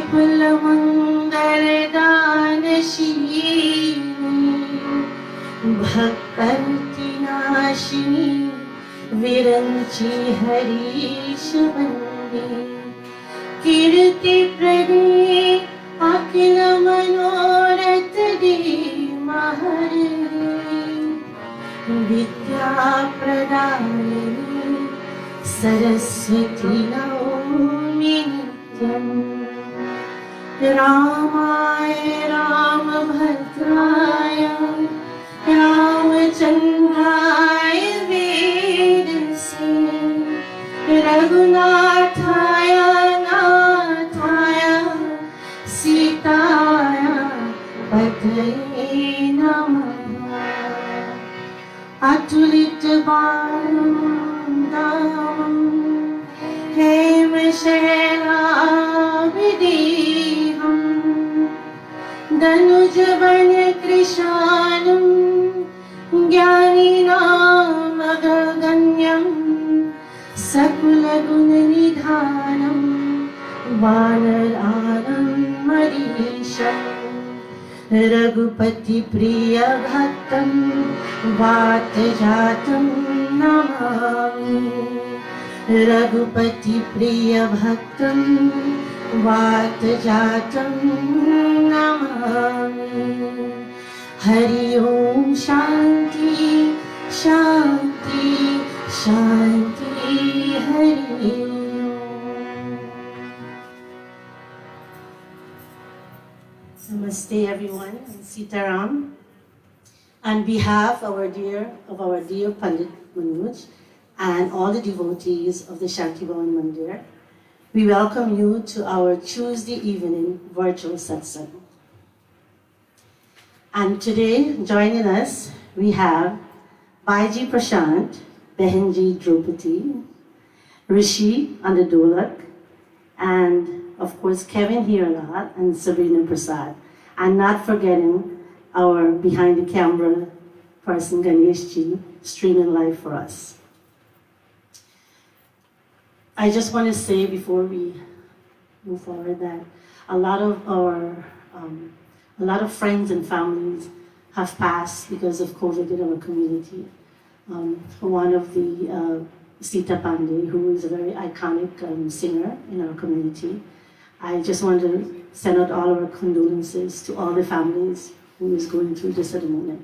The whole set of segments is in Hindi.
विपुल मंगलदानशीलिनी भक्तर्तिनाशिनी विरंची हरीश वंदे कीर्ति प्रदे अखिल मनोरथ दे महरे विद्या प्रदायिनी सरस्वती नौमि नित्यम् रामाय रामभद्राय रामचन्द्राय वेदसे रघुनाथाय नाथाय सीताय पतये नमः अतुलित बाणं हेमशैलाभिदेहं धनुजवन कृशानं ज्ञानिनामगगण्यं सकुलगुणनिधानं वानरानं मरीशम् रघुपति प्रिय भक्तं वातजातं नमामि रघुपति प्रिय भक्तं वातजातं नमामि हरि ओम शांति शांति शांति हरि ओम। Namaste everyone, I'm Sitaram. On behalf of our dear Pandit Manoj and all the devotees of the Shanti Bhavan Mandir, we welcome you to our Tuesday evening virtual satsang. And today, joining us, we have Baiji Prashant, Behenji Draupadi, Rishi on the Dolak, and of course Kevin Hirala and Sabrina Prasad. And not forgetting our behind the camera person Ganeshji streaming live for us. I just want to say before we move forward that a lot of friends and families have passed because of COVID in our community. One of the Sita Pandey, who is a very iconic singer in our community. I just want to send out all our condolences to all the families who is going through this at the moment.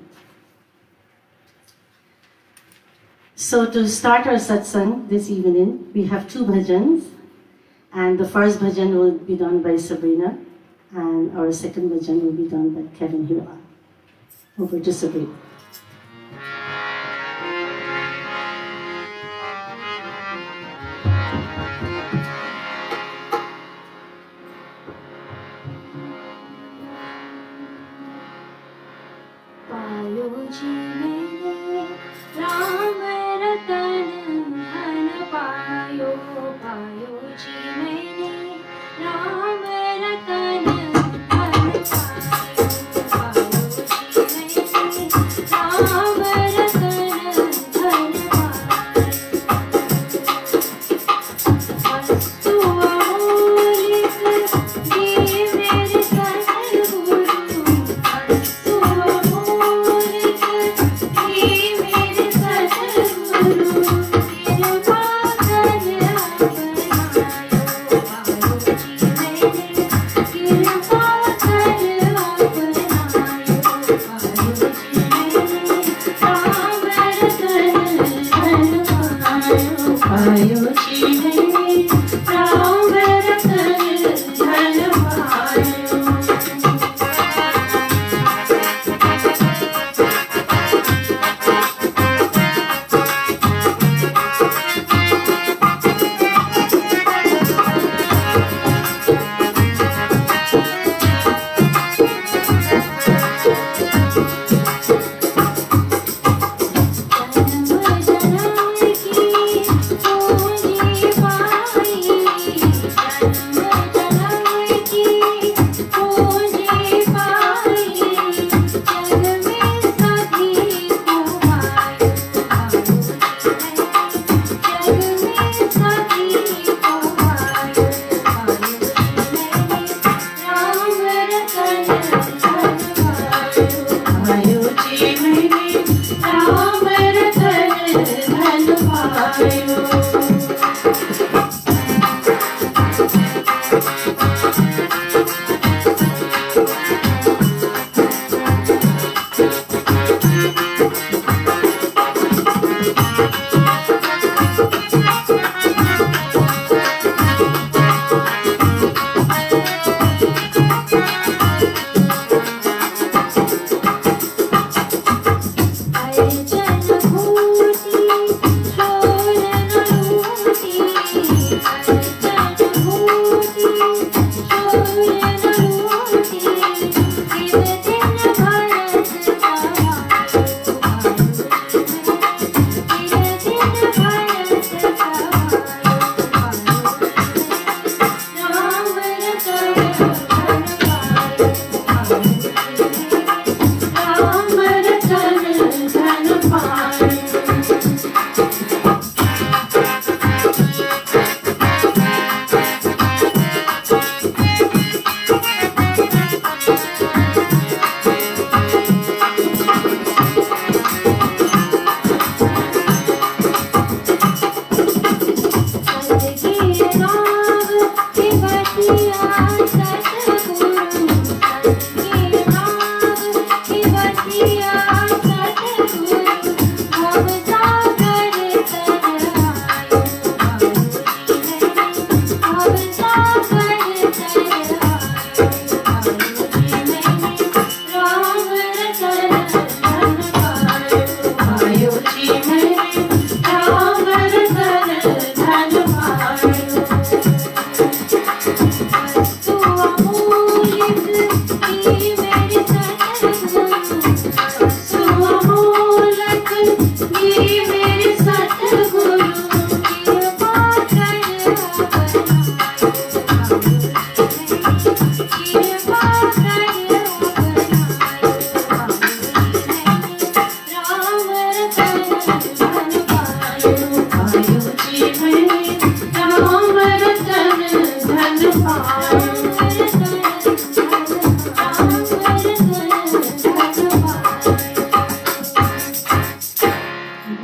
So to start our satsang this evening, we have two bhajans, and the first bhajan will be done by Sabrina, and our second bhajan will be done by Kevin Hirala. Over to Sabrina.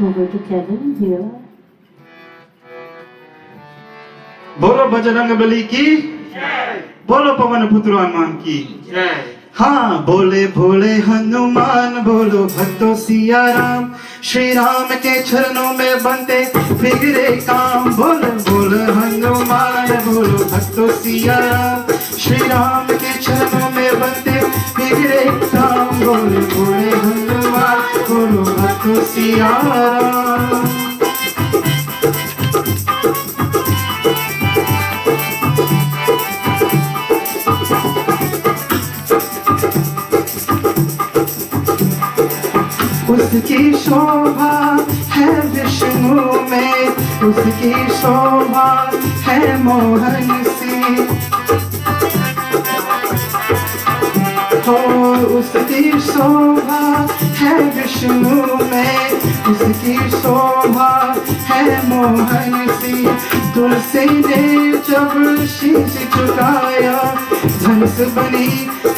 Over to Kevin here. बोलो बजरंग बली की बोलो पवन पुत्र हनुमान की हाँ बोले भोले हनुमान बोलो भक्तों सिया राम श्री राम के चरणों में बनते बिगड़े काम बोले बोले हनुमान बोलो भक्तों सिया राम श्री राम के चरणों में बनते बिगड़े काम बोले भोले हनुमान बोलो भक्तों सिया राम उसकी शोभा है विष्णु में उसकी शोभा है मोहन सी हो उसकी शोभा है विष्णु में उसकी शोभा है मोहन सी तुलसी ने जब शीश झुकाया धनुष बनी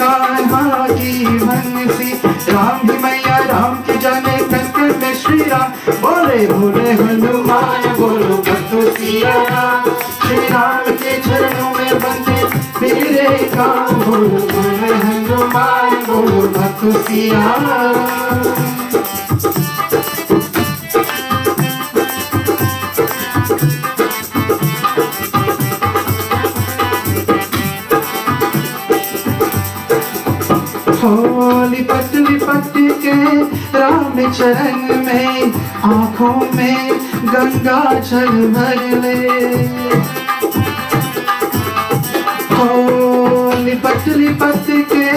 कान्हा की बंसी राम ही मैया राम की जाने कंकड़ में श्री राम बोले भोले हनुमान बोलो भक्तों सिया राम श्री राम के चरणों में बंदे बिगड़े काम बोलो भोले हनुमान बोलो भक्तों सिया राम लिपट लिपट के राम चरण में आँखों में गंगा जल भर ले हो लिपट लिपट के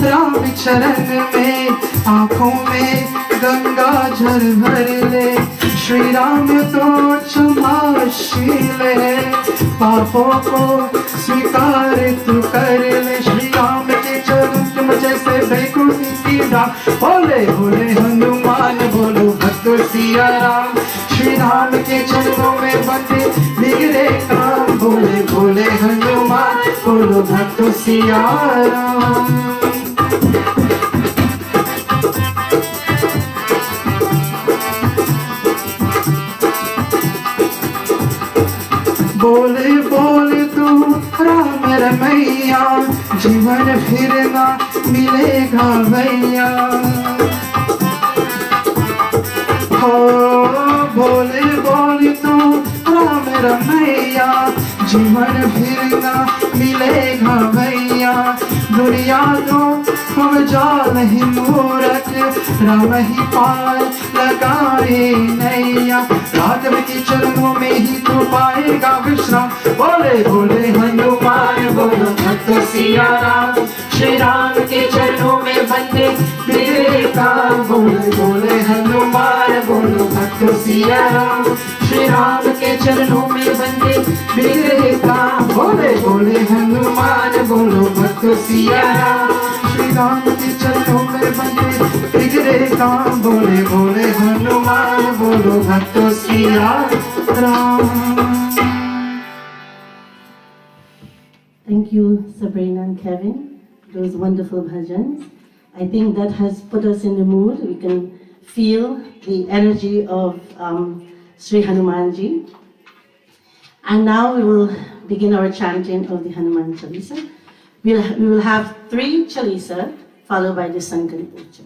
राम चरण में आँखों में गंगा जल भर ले श्री राम तो क्षमाशील है पापों को स्वीकार तू कर ले श्री राम के चरण तुम जैसे बैकुंठ की राम बोले भोले हनुमान बोलो भक्तों सिया राम श्री राम के चरणों में बंदे बिगड़े काम बोले भोले हनुमान बोलो भक्तों सिया राम बोले बोले तू राम मेरा मैया जीवन फिर ना मिलेगा भैया हो बोले बोली तो मेरा मैया जीवन फिर ना मिलेगा भैया दुनिया तो हम जा नहीं मूरत राम ही पार लगाए नैया राघव के चरणों में ही तो पाएगा विश्राम बोले बोले हनुमान बोलो भक्त सिया राम श्री राम के चरणों में बंदे बिगड़े काम बोले बोले हनुमान बोलो भक्त सिया राम श्री राम के चरणों में बंदे बिगड़े काम बोले बोले हनुमान बोलो भक्त सिया राम श्री राम के चरणों में बंदे बिगड़े काम बोले बोले हनुमान बोलो भक्त Siya Ram. Thank you, Sabrina and Kevin. Those wonderful bhajans. I think that has put us in the mood. We can feel the energy of Sri Hanumanji. And now we will begin our chanting of the Hanuman Chalisa. We will have 3 Chalisa followed by the Sankari Puja.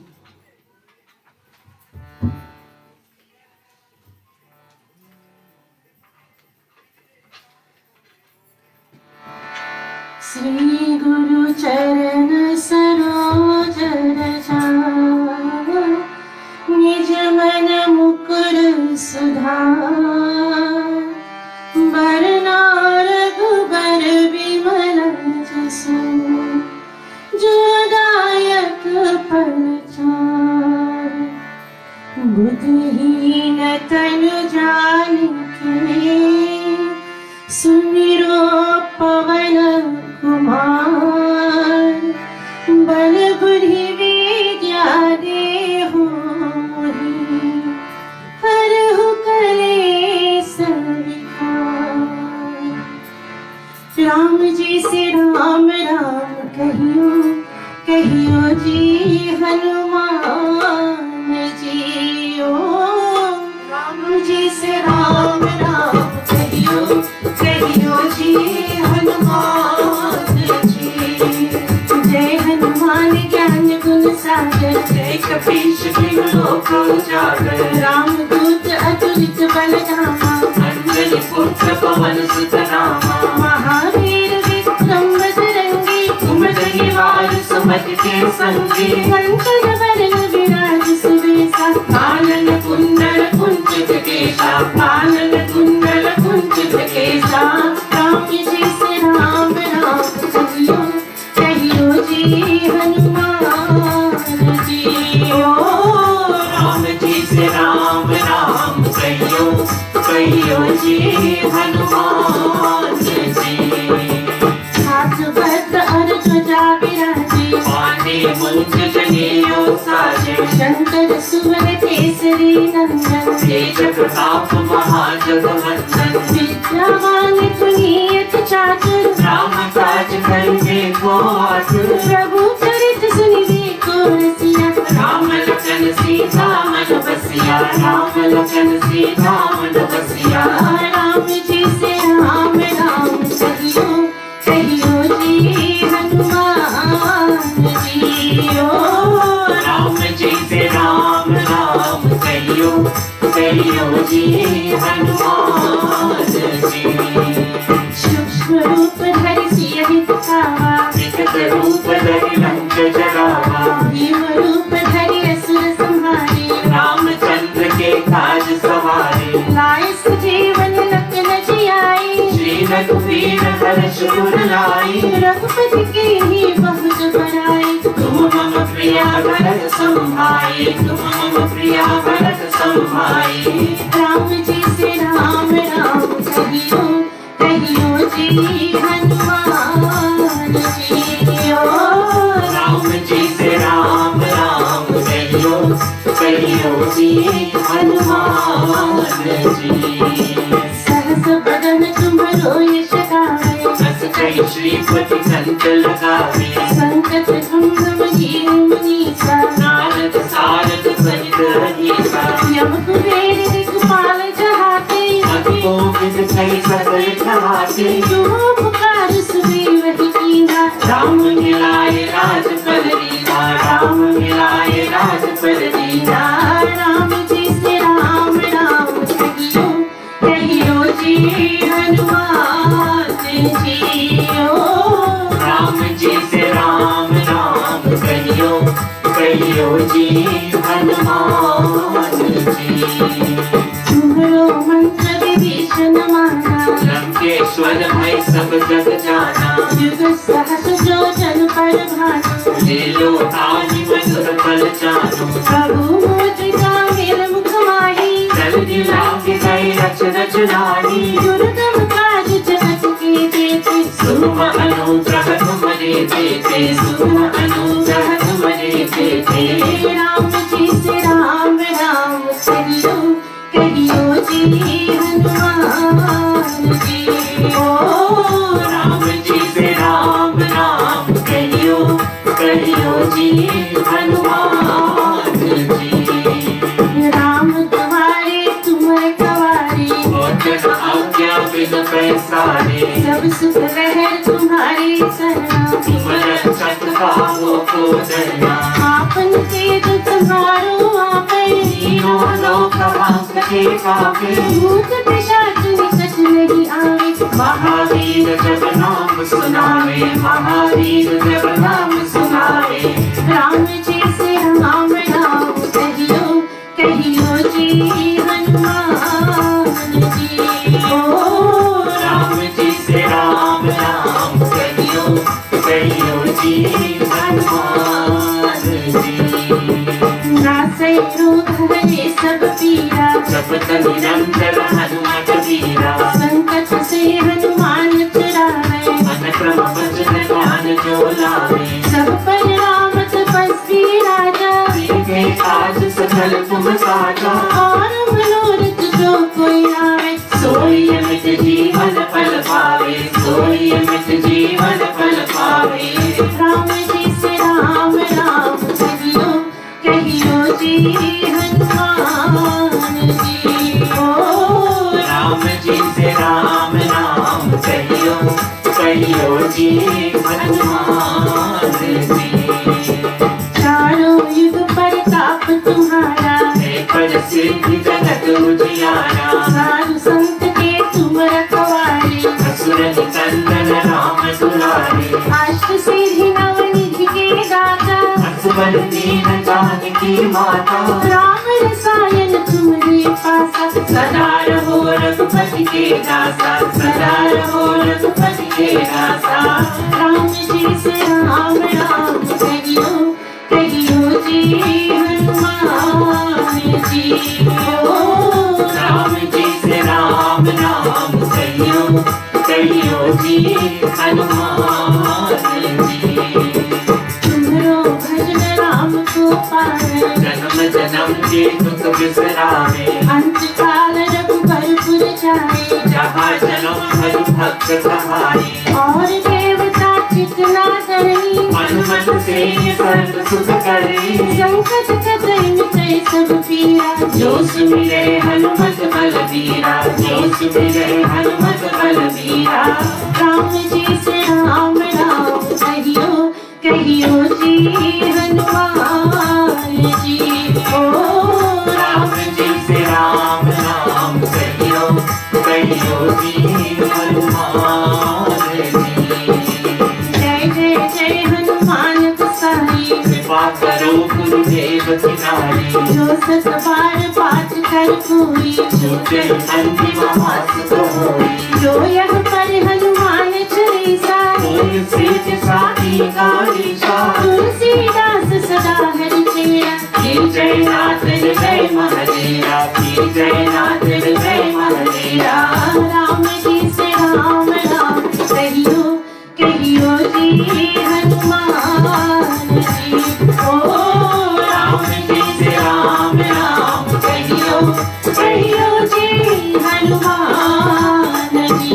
Sri Guru Charan Saroj Raja Nij Man Mukur Sudhar Barna Raghubar Bimala Jasu Jodayak Parchar Buddhiheen Tanu Janike Suniro Pavana Kumar बल बुद्धि विद्या देहु मोहि हरहु कलेस विकार राम जी से राम राम कहियो कहियो जी हनुमान जी ओ राम जी से राम राम कहियो कहियो जी हनुमान जय हनुमान ज्ञान गुण सागर जय कपीश तिहु लोक उजागर राम दूत अतुलित बल धामा अंजनी पुत्र पवन सुत नामा महावीर विक्रम बजरंगी कुमति निवार सुमति के संगी कंचन वरण विराज सुबेसा कानन कुंडल कुंचित केशा कानन कुंडल कुंचित केशा राम जी से राम राम कहियो कहियो जी हनुमान जी ओ राम जी से राम राम कहियो कहियो जी हनुमान जी हाथ भद्र और ध्वजा विराजे पाने मुंज जनेऊ साजे शंकर सुवन केसरी नंदन तेज प्रताप महाजगवंदन विद्यावान पुनीत चातुर राम काज करिबे को आतुर प्रभु चरित सुनिबे को रसिया राम लखन सीता मन बसिया राम लखन सीता मन बसिया राम जी से राम राम कहियो कहियो जी हनुमान जी ओ राम जी से राम राम कहियो कहियो जी हनुमान जी सूक्ष्म रूप धरि सियहि दिखावा विकट रूप धरि लंक जरावा भीम रूप धरि असुर संहारे रामचंद्र के काज सवारे लाए सजीवन लखन जियाए श्री रघुवीर हर्ष उर लाए रघुपति के ही बहुत बड़ाई तुम मम प्रिया भरत संभाए तुम मम प्रिया भरत संभाए राम जी से राम राम कहियो कहियो जी हनुमान जी ओ राम जी से राम राम कहियो कहियो जी हनुमान जी सहस बदन तुम्हारो यश गावे बस कई श्रीपति कंठ लगावे संकट कुंडम जीव मुनीसा नारद सारद सहित रहीसा यम कुबेर दिक्पाल जहाते अति गोविंद कई सकल खवाते तुम पुकार सुबे वही ओ राम जी से राम नाम कहियो कहियो जी हनुमान जी। तुम्हारो मंत्र विभीषण माना, लंकेश्वर भय सब जग जाना। युग सहस्र जो जन पर भानु, लीलो ताहि मधुर फल जानो। प्रभु मुद्रिका मेरा मुख माही, जल दिलांगे गए रच रच लाही। दुर्गम काज जगत के देते, सुम अनुग्रह तुम्हारे देते, सुम अनुग्रह तुम्हारे देते। राम जी से राम राम कहियो कहियो जी हनुमान जी। ओ राम जी से राम नाम कहियो कहियो जी हनुमान जी। राम तुम्हारे तुम कवारे, भोजन आज्ञा बिन पैसारे। सब सुख लहर तुम्हारी सरना, तुम रक्षक पावो को डरना। आपन तेज तुम्हारो आपे, तीनों लोक वांकते पावे। भूत पिशाच निकट नहीं आवे। महावीर जब नाम सुनावे, महावीर जब नाम सुनावे। राम जी से राम राम कहियो कहियो जी हनुमान जी। ओ राम जी से राम नाम कहियो कहियो जी हनुमान जी। नासै रोग हरे सब पीरा, जपत निरंतर हनुमत वीरा। संकट से हनुमान छुड़ावे, मन क्रम भजन ध्यान जो लावे। सब पर राम तपस्वी राजा, सीखे काज सकल तुम साजा। और मनोरथ जो कोई आवे। सोई अमित जीवन फल पावे, सोई अमित जीवन फल पावे। राम जी से राम राम कहियो कहियो जी हनुमान जी। ओ राम जी से राम नाम कहियो कहियो जी हनुमान जी। चारों युग प्रताप तुम्हारा, पर सिद्धि जगत उजियारा। साधु संत के तुम रखवारे, असुर निकंदन राम दुलारे। अष्ट सिद्धि नवनिधि के दाता, असबर दीन जानकी माता। राम रसायन तुम्हारे पासा, सदा रहो रघुपति के दासा, सदा रहो रघुपति के दासा। राम जी से राम राम कहियो कहियो जी हनुमान जी। ओ राम जी से राम नाम कहियो कहियो जी हनुमान जी। तुम्हारो भजन राम को पावे, जन्म जन्म के दुख बिसरावे। अंत काल रघुबर पुर जाए, जहाँ जन्म हरि भक्त कहाई। और देवता चितना धरणी, हनुमत से सर्व सुख करे। संकट कतई मिटै सब पीरा, जो सुमिरे हनुमत बलबीरा, जो सुमिरे हनुमत बलबीरा। राम जी से राम राम कहियो कहियो जी हनुमान जी। ओ राम जी से राम नाम कहियो कहियो जी हनुमान जी। जय जय जय हनुमान गोसाई, कृपा करो गुरुदेव की नारी। जो सत बार पाठ कर कोई, छूटे अंतिम मास को होई। जो यह पर हनुमान चालीसा, तुलसी साथी गालीसा। तुलसीदास सदा हरि चेरा। की जय नाथ जय महादेवा, की जय नाथ जय महादेवा। राम जी से राम राम कहियो कहियो जी हनुमान जी। ओ राम जी से राम नाम कहियो कहियो जी हनुमान जी।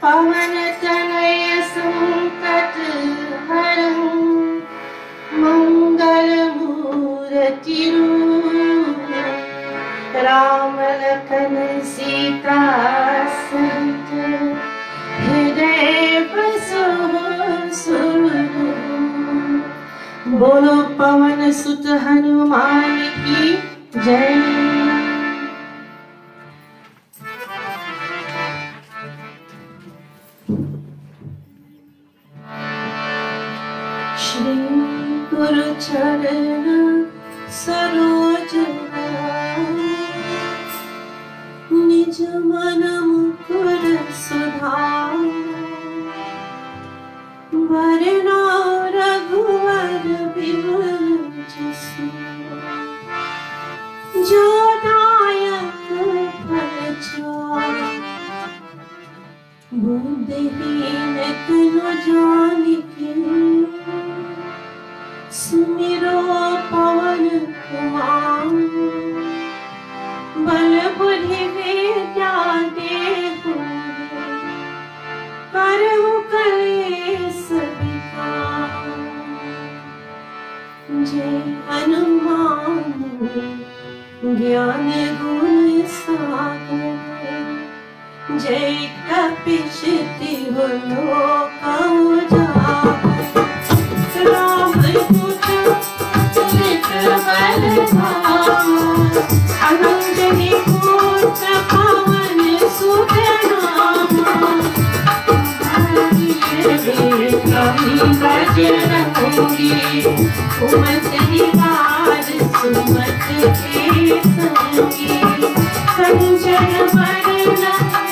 पवन तनय संकट हरं, मंगल मूर्ति रूप, राम लखन सीता सहित हृदय बसो सुरभूप। बोलो पवन सुत हनुमान की जय। श्री गुरु चरण सरोज निज मन मुकुर सुधार वरना रघुवर विमल जसु जो दायक फल चारि बुद्धिहीन तनु जानिके सुमिरो पवन कुमार बल बुद्धि विद्या देहु करहु कलेस विकार जय हनुमान ज्ञान गुण सागर जय कपीश तिहु लोक उजागर राम दूत बल अंजनी पुत्र पवन सुत उमत निवार सुमत के संगी कंचन वरण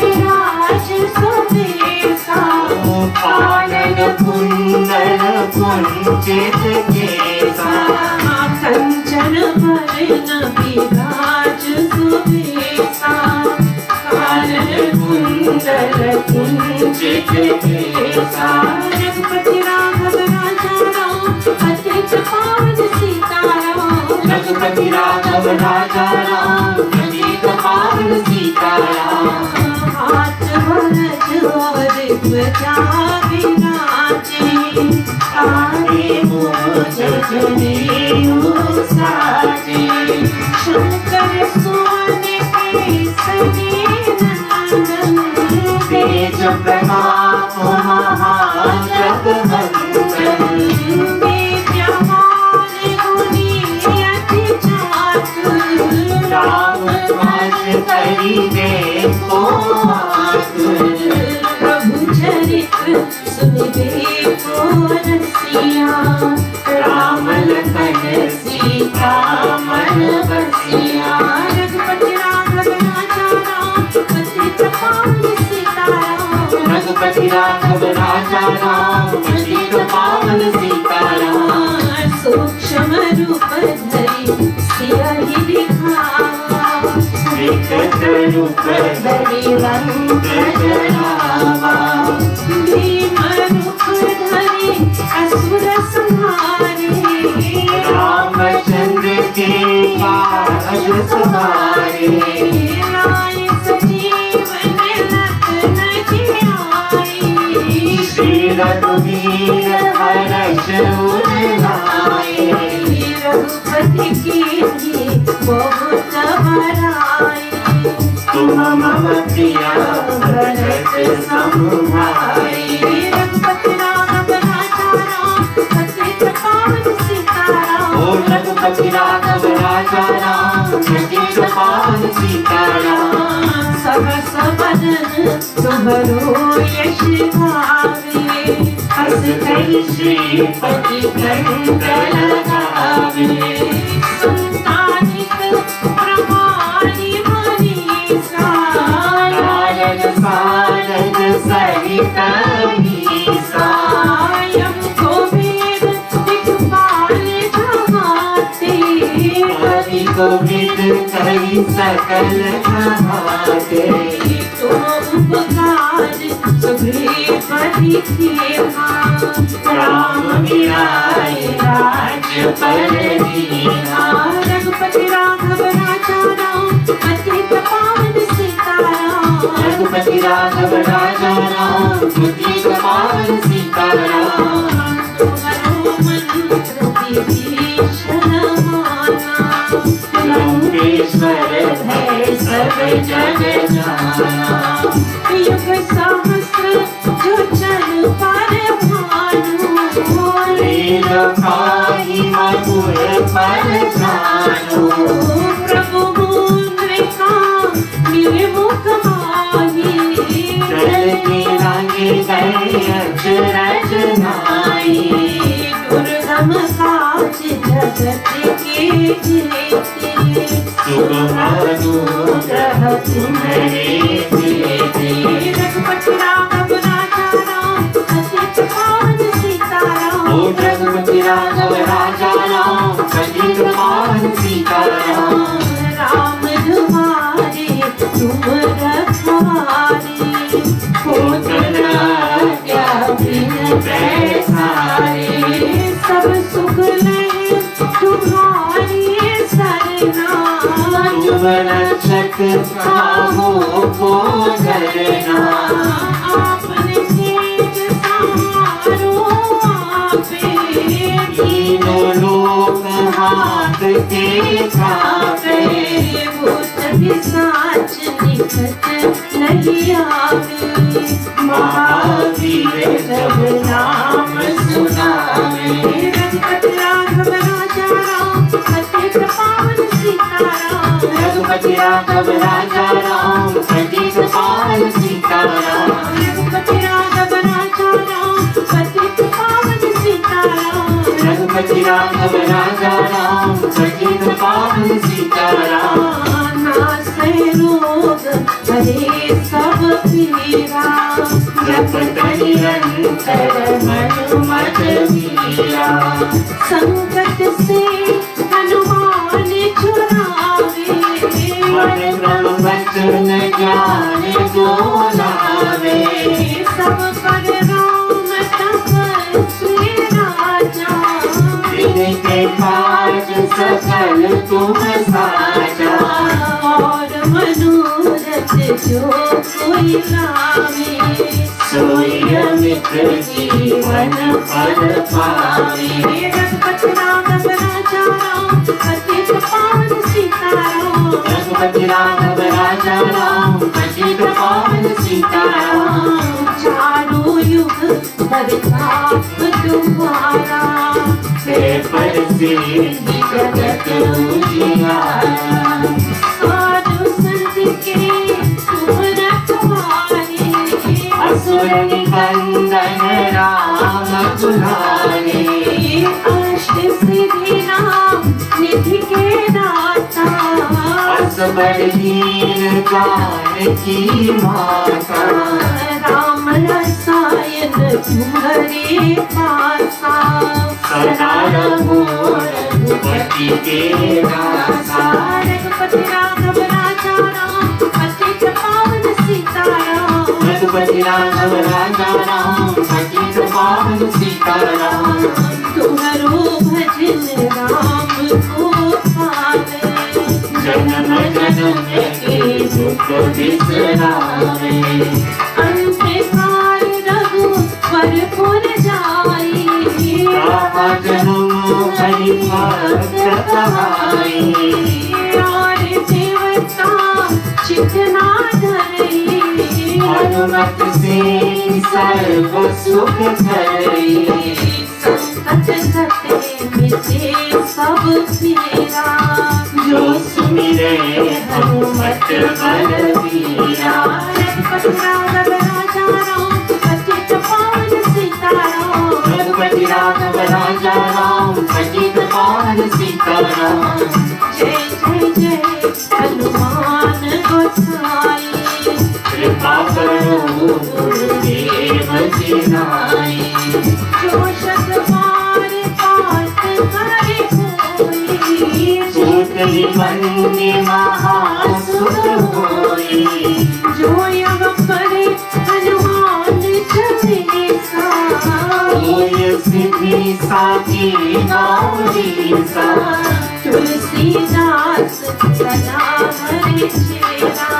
विराज सुबेसा कानन कुंडल कुंचित केसा कंचन वरण विराज सुबेसा कानन कुंडल कुंचित केसा रघुपति राघव राजा राम अतिथ पावन सीताराम रघुपति राघव राजा राम अतिथ पावन सीताराम हाथ वरज और ध्वजा विराजे तारे मोज जनेऊ साजे शंकर सुवन केसरी नंदन तेज प्रताप महाजगवंदन विद्यावान गुणी अति चातुर राम काज करिबे को आतुर प्रभु चरित्र सुनिबे को रसिया राम लखन सीता मन बसिया रघुपति राघव राजा राम अतिथ पावन सीताराम रघुपति राघव राजा राम अतिथ पावन सीताराम सूक्ष्म रूप धरि सियहि दिखावा विकट रूप धरि रंग जरावा भीम रूप धरि असुर संहारे रामचंद्र के काज सवारे लाए सजीवन लखन जियाए श्री रघुवीर हर्ष उर लाए रघुपति कीन्ही बहुत बड़ाई तुम मम प्रिया भरत सम भाई रघुपति राघव राजा राम अतिथ पावन सीताराम रघुपति राघव राजा राम अतिथ पावन सीताराम सहस बदन तुम्हरो यश गावे हस कहि श्रीपति कंठ लगावे संतानिक प्रमाणि मनीषा नारद सारद सहित ईसा यम गोविंद दिखपाल जहाते कवि गोविंद कहि सकल कहाते तुम उपकार सुग्रीव दिखेवा राम मिलाए राज्य पर दीना रघुपति राघव राजा राम अतिथ पावन सीताराम रघुपति राघव राजा राम अतिथ पावन सीताराम तुम्हारो मंत्र विभीषण माना लंकेश्वर भय सब जग जाना युग सहस्र जो चल पर भानु लील पाहि मधुर पर जानो प्रभु मुद्रिका निर्मुख माहि जल के रंगे अचरज नाई। दुर्गम काज जगत के जेते, सुगम अनुग्रह तुम्हारे देते। रघुपति राघव राजा राम, पतित पावन सीताराम। ओ रघुपति राघव राजा राम, पतित पावन सीताराम। राम दुआरे तुम रखवारे, होतन आज्ञा बिन पैसारे। सब सुख ले तुम्हारी सरना, तुम रक्षक कामों को धरना। आपने तेज सहारो आपे, तीनों लोक हाथ के थापे। भूत पिशाच निकट नहीं आवे, महावीर जब नाम सुनावे। रघुपति राघव राजा राम, पतित पावन सीताराम। रघुपति राघव राजा राम, पतित पावन सीताराम। रघुपति राघव राजा राम, पतित पावन सीताराम। रघुपति राघव राजा राम, पतित पावन सीताराम। नासै रोग हरे सब पीरा, जपत निरंतर हनुमत वीरा। संकट से हनुमान छुड़ावे, मन क्रम वचन ज्ञान जो लावे। सब पर राम तपस्वी राजा, विधि के काज सकल तुम साजा। और मनोरथ जो कोई लावे, सोई अमित जीवन फल पावे। रघुपति राघव राजा राम, पतित पावन सीताराम। रघुपति राघव राजा राम, पतित पावन सीताराम। चारों युग बरताप तुम्हारा, हे पर सिद्धि जगत उजियारा। साधु संत के तुम रखवारे, असुर निकंदन राम दुलारे। अष्ट सिद्धि नाम निधि के दाता, असबर दीन जानकी माता। राम रसायन तुम्हारे पासा, सदा रघु रघुपति के दासा। रघुपति राघव राजा राम, पतित पावन सीताराम। रघुपति राघव राजा राम, पतित पावन सीताराम। तुम्हारो भजन राम को पावे, जन्म जन्म के दुख बिसरावे। अंतकाल रघुवर पुर जाई, रामा जन्म हरि भक्त कहाई। और देवता चितना धरई, हनुमत से सर्व सुख धरई। संकट कटे मिटे सब पीरा, जो सुमिरे हनुमत बलवीरा। रघुपति राघव राजा राम, पतित पावन सीताराम। रघुपति राघव राजा राम, पतित पावन सीताराम। जय जय जय हनुमान गोसाई, कृपा करो गुरुदेव जी नाई। जो शत बार पाठ करे कोई, सूत निबंधि महासुख होई। जो यह करे हनुमान चालीसा, होय सिद्धि साखी गौरी सा। तुलसीदास सदा हरि चेरा,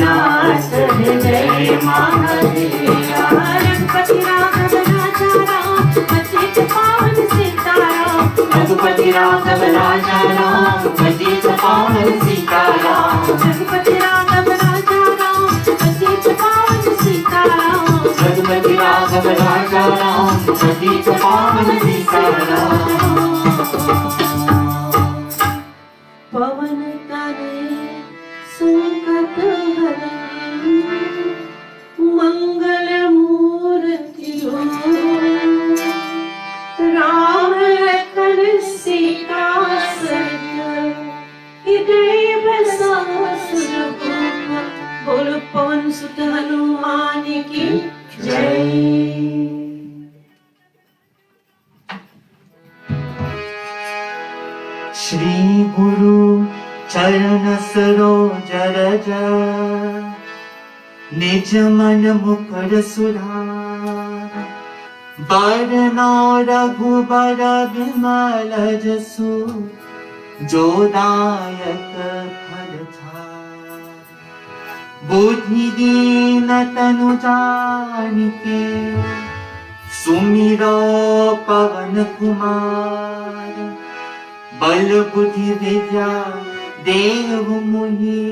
नाथ हृदय महादेवा। रघुपति राघव राजा राम, पतित पावन सीताराम। रघुपति राघव राजा राम, पतित पावन सीताराम। रघुपति राघव राजा राम, पतित पावन सीताराम। रघुपति राघव राजा राम, पतित पावन सीताराम। पवन करे संकट हरे, मंगल पवन सुत हनुमान की जय। श्री गुरु चरण सरोज रज निज मन मुकुर सुधार बरना रघुबर विमल जसु जो दायक फल छाड़ बुद्धि दीन तनु जानिके सुमिरो पवन कुमार बल बुद्धि विद्या देव मुनि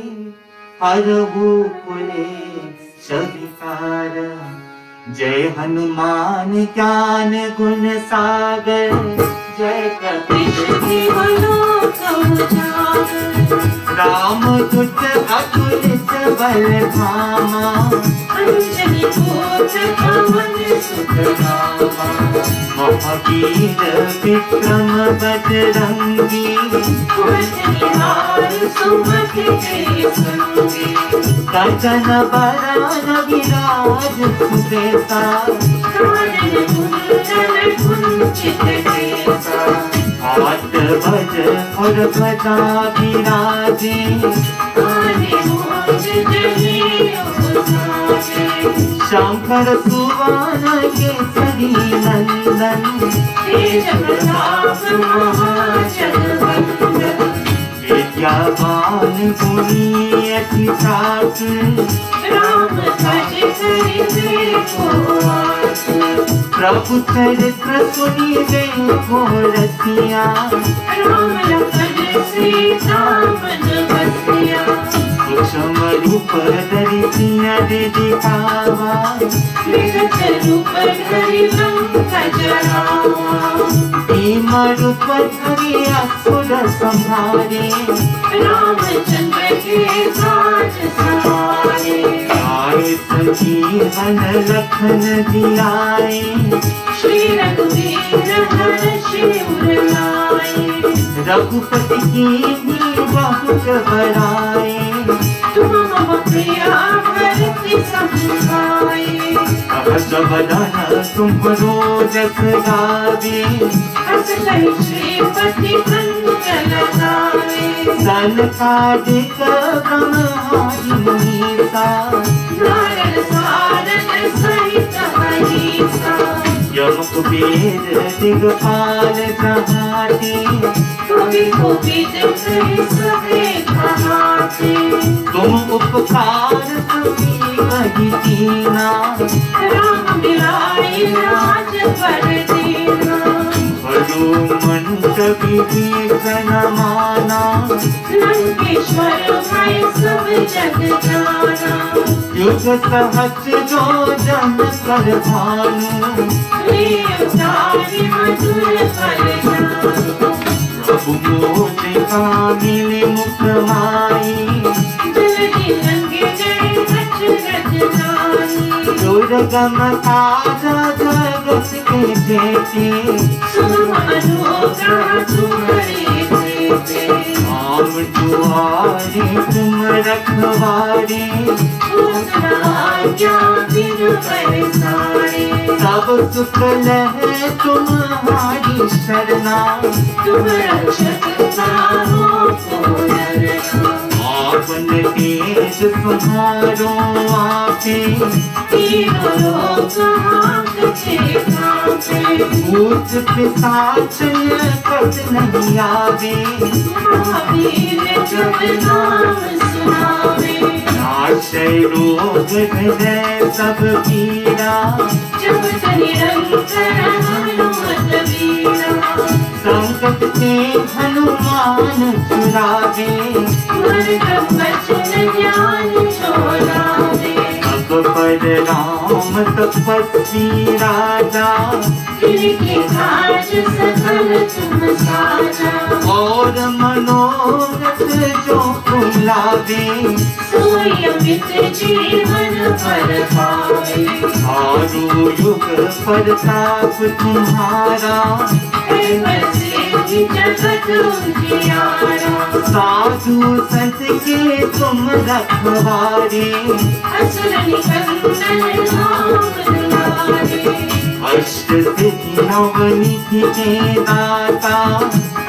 हरहु क्लेश विकार जय हनुमान ज्ञान गुण सागर जय कपीश राम दुत अतुलित बल धामा अंजनी पुत्र पवन सुत नामा महावीर विक्रम बजरंगी कुमतिहार सुमति के संगी कंचन बरन विराज सुदेसा कानन कुंडल कुंचित केसा हाथ भज और ध्वजा विराजे काने मोज जनेऊ साजे शंकर सुवन केसरी नंदन तेज प्रताप महाजगवंदन विद्यावान गुणी अति ठाकुर राम काज करिबे को आस प्रभु चरित्र सुनिबे को रसिया राम लखन सीता मन बसिया सूक्ष्म रूप धरि सिंह दिखावा विगत रूप धरि लंक जरावा भीम रूप धरि असुर संहारे रामचंद्र के काज सवारे आए संजीवन लखन जियाए श्री रघुवीर हर्षि उर लाए रघुपति की बहुत बड़ाई तुम मम प्रिया भरति समुझाए सहज बदन तुम्हरो जस गावे हस कहि श्रीपति कंठ लगावे सनकादिक ब्रह्मादि मुनीसा नारद सारद सहित अहिसा यम कुबेर दिगपाल जहाते कवि कोविद सभे कहाते तुम उपकार सुनी वही दीना राम मिलाई राजपद दीना बड़ो मन कभी भीषण माना लंकेश्वर भय सब जग जाना युग सहज जो जन कर भानु प्रिय मधुर फल जानो प्रभु मोदिका मिली मुख माई जल्दी लंगे जय अचरज जानी दुर्गम काज जगत के जेते सुन अनुग्रह तुम्हारे देते आम दुआरे तुम रखवारे आज्ञा बिनु पैसारे सब सुख लहे तुम्हारी शरणा तुम रक्षक साहो को डरना आपन तेज तुम्हारो आपे तीनों लोक हांकते कांपे भूत पिशाच निकट नहीं आवे महावीर जब नाम सुनावे नाशय रोग हृदय सब पीड़ा जब निरंतर हनुमत वीरा संकट के हनुमान छुड़ावे मन वचन ज्ञान छोड़ावे अब पर राम तपस्वी राजा तिनके काज सकल तुम साजा और मनोरथ जो लावे सोई अमित जीवन पर पावे आरु युग प्रताप तुम्हारा है बसे ही जगत उजियारा। साधु संत के तुम रखवारे, असुर निकंदन राम दुलारे। अष्ट सिद्धि नवनिधि के दाता,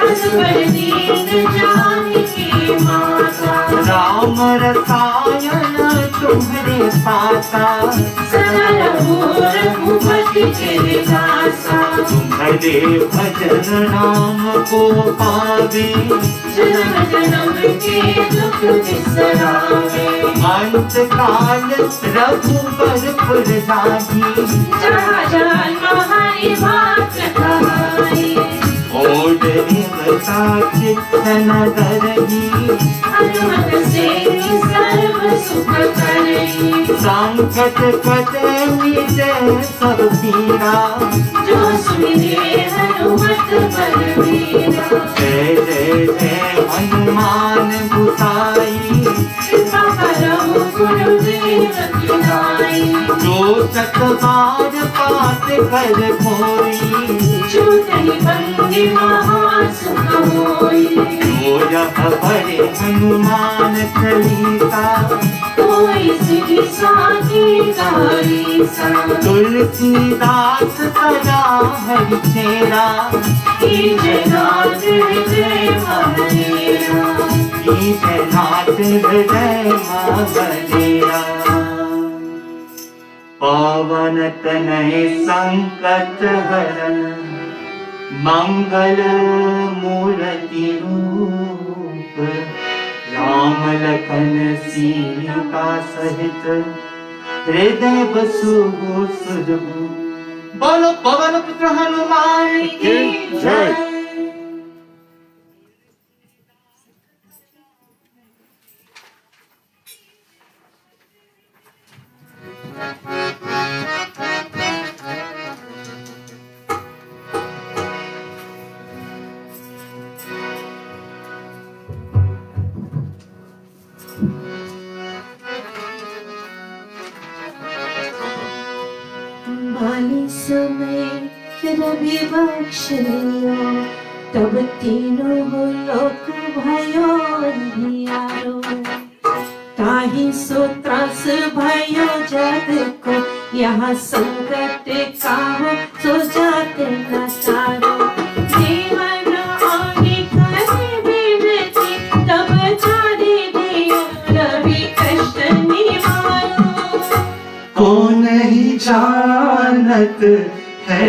असवर दीन जानकी माता। राम रसायन तुम्हारे पासा, सदा रहो रघुपति के दासा। तुम्हारे भजन नाम को पावे, जन्म जन्म के दुख बिसरावे। अंत काल रघुबरपुर जाहि, जहाँ जहाँ हरि बात कहाई। ओडरे बता चित्तन करही, हनुमत से सर्व सुख करही। संकट कटे मिटे सब पीरा, जो सुमिरे हनुमत बलबीरा। जय जय जय हनुमान गोसाई, कृपा करो गुरुदेव की नाई। जो सत बार पाठ कर कोई, जो कहीं बंदी महा सुख होई। जो यह बड़े हनुमान चालीसा, कोई सिद्धि साखी गाईसा। तुलसीदास सदा हरि चेरा, कीजे नाथ हृदय महलेरा। कीजे नाथ हृदय महलेरा। पावन तनय संकट हरन, मंगल मूर्ति रूप, राम लखन सीता सहित हृदय बसु सुरभूप। बोलो पवन पुत्र हनुमान की जय। बाली समय रवि बख्श लियो, तब तीनों लोक भयो अंधियारो। ताहि सो त्रास भयो जग को, यहाँ संकट काहू सो जाते न तारो। जीवन आगे करे विनती, तब चारि दियो रवि कष्ट निवारो। को नहीं जानत है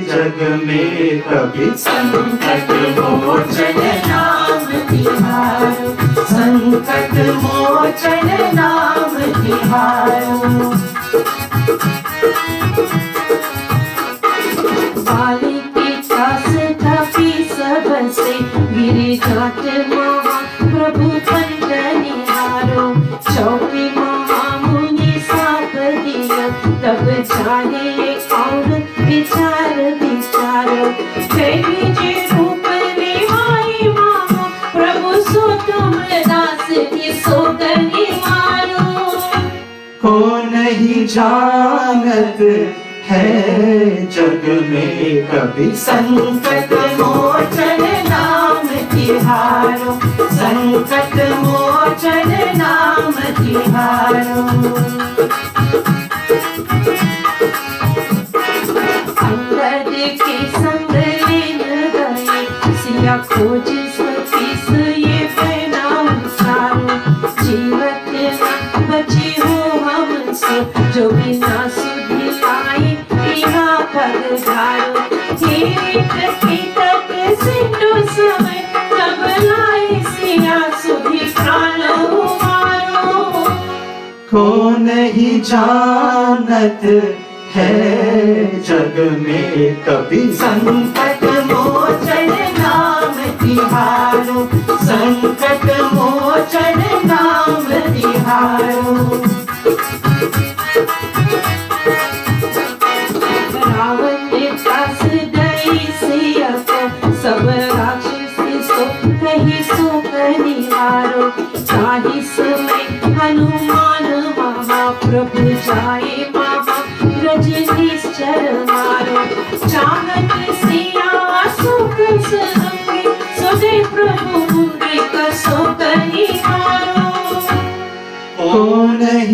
जग में कभी संकट मोचन नाम तिहारो। संकट मोचन नाम तिहारो। बाली की त्रास तपी सब से, गिरि जात महा प्रभु पंड निहारो। चौपी महामुनि साप दिया, तब जाने और विचार विचारो। प्रेमी जी रूप निभाई मानो, प्रभु सो तुम दास की सोगनी मारो। को नहीं जानत है जग में कभी संकट मोचन नाम तिहारो। संकट मोचन नाम तिहारो। अंगद के संग लीन गए, सिया खोज सतीस ये पैनाम चारो। जीवत न बची हो हमसे, जो बिना सुधि लाई इहा पग धारो। कीटक सिंधु समय, तब लाई सिया सुधि प्राण मारो। को नहीं जानत है जग में कभी संकट मोचन नाम तिहारो। संकट मोचन नाम तिहारो। रावण ने त्रास दई सिया को, सब राक्षस सो कही सो निहारो। ताहि समय हनुमान महाप्रभु जाए महा ब्रज निश्चर मारो। चाहत सिया सुख सह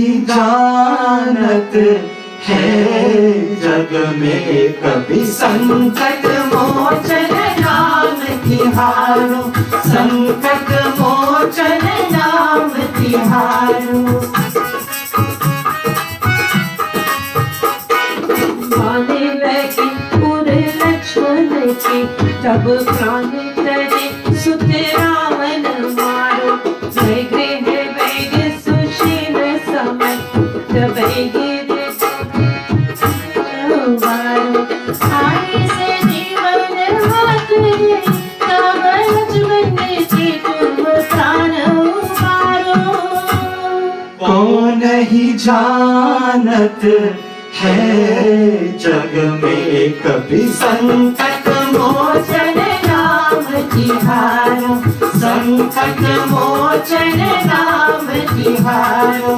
नहीं जानत है जग में कभी संकट मोचन नाम तिहारो, संकट मोचन नाम तिहारो। माने लगे पूरे लक्ष्मण के तब प्राण तरे सुत रावण मारो। जय गृह वैद्य सुशील समय तब गिर मारो। आने से जीवन हाथ में तब लक्ष्मण के तुम प्राण मारो। कौन नहीं जानत है जग में कभी संकट मोचन नाम तिहारो, संकट मोचन नाम तिहारो।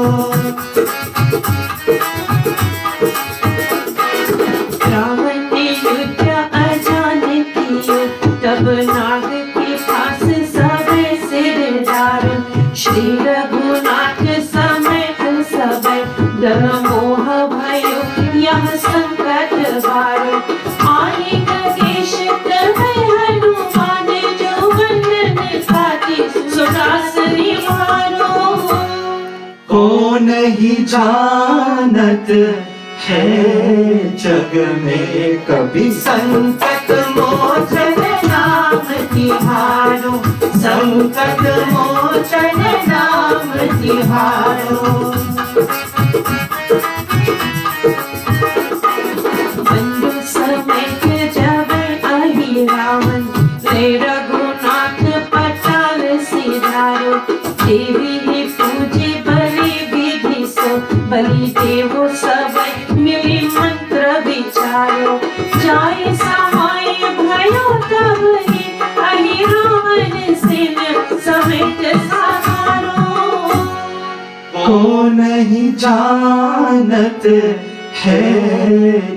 रावण ने युद्ध अजान किया तब नाग के पास सब सिर धारो। श्री रघुनाथ समेत सब डर मोह भयो यह संकट बारो। आने गगेश तब हनुमान जो वंदन खाती सुदास निवारो। को नहीं जानत है जग में कभी संकट मोचन नाम तिहारो, संकट मोचन नाम तिहारो। बंधु समेत जब आई रावण ले रघुनाथ पटाल सिधारो। देवी ही पूजे बलि विधि सो बलि देवो सब मिली मंत्र विचारो। जाय सहाय भयो तब ही अहि रावण सेन समेत सहारो। को नहीं जानत है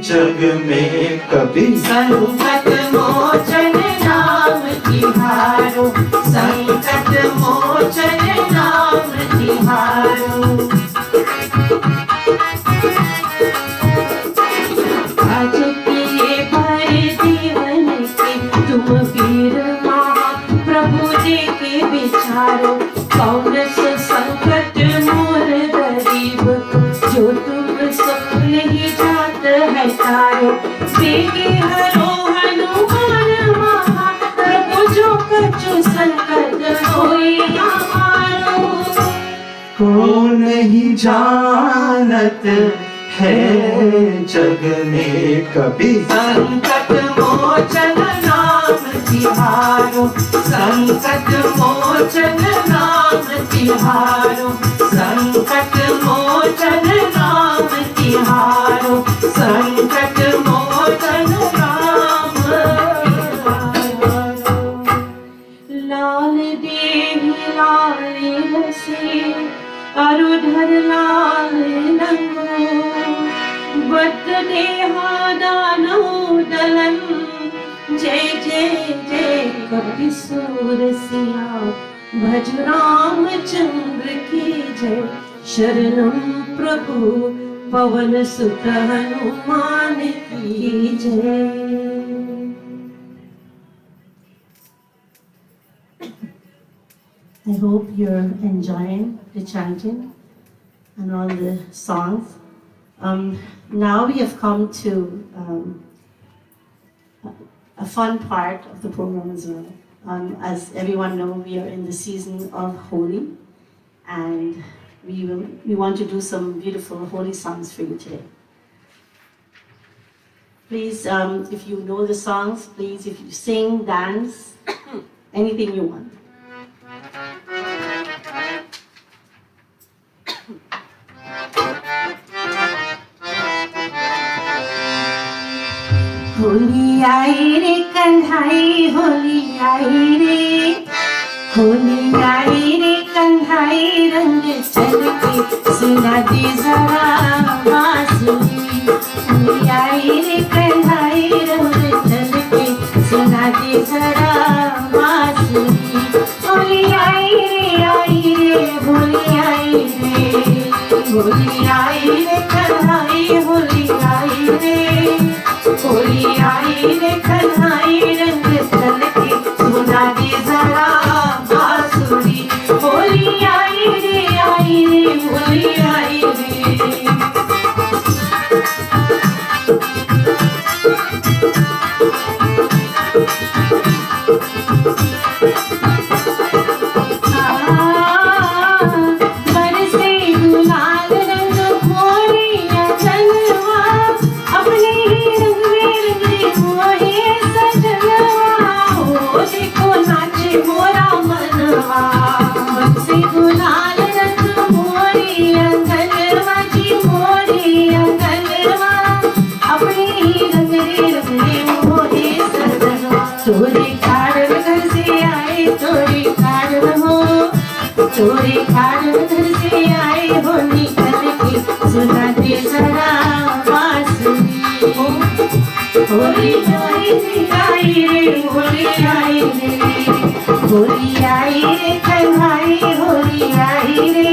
जग में कभी संकट मोचन नाम तिहारो, संकट मोचन नाम तिहारो। आज किए भरे जीवन के तुम वीर महा प्रभु जी के विचारो। कौन सो संकट मोर गरीब को जो तुम सब नहीं जात है तारो। बेगे हरो हनुमान महा प्रभु जो कछु संकट होई हमारो। को नहीं जानत है जग में कभी संकट मोचन नाम तिहारो, संकट मोचन नाम तिहारो, संकट मोचन नाम तिहारो, संकट मोचन नाम तिहारो। लाल देहि लाल से अरुधर लाल लंगो। बद्ध देहा दानो दलन जय जय जय कपिसूर सिया। भज रामचंद्र की जय शरणम प्रभु पवन सुत हनुमान की जय। I hope you're enjoying the chanting and all the songs. Now we have come to a fun part of the program as well. As everyone knows, we are in the season of Holi, and we want to do some beautiful Holi songs for you today. Please, if you know the songs, please, if you sing, dance, anything you want. Holi आई रे कन्हाई होली आई रे, होली आई रे कन्हाई रंग चलके सुना दे जरा बांसुरी। होली आई रे कन्हाई रंग चलके सुना दे जरा बांसुरी। होली आई रे होली आई रे, होली रंगवा से गुलाल रंग मोरी अंगनवा जी मोरी अंगनवा अपने ही रंग रे मोरे सजनवा चोरी कारण घर से आए चोरी कारण हो चोरी कारण घर से आए हो निकल के सुनाते जरा बांसुरी होली आई रे होली आई रे होली आई रे कन्हाई होली आई रे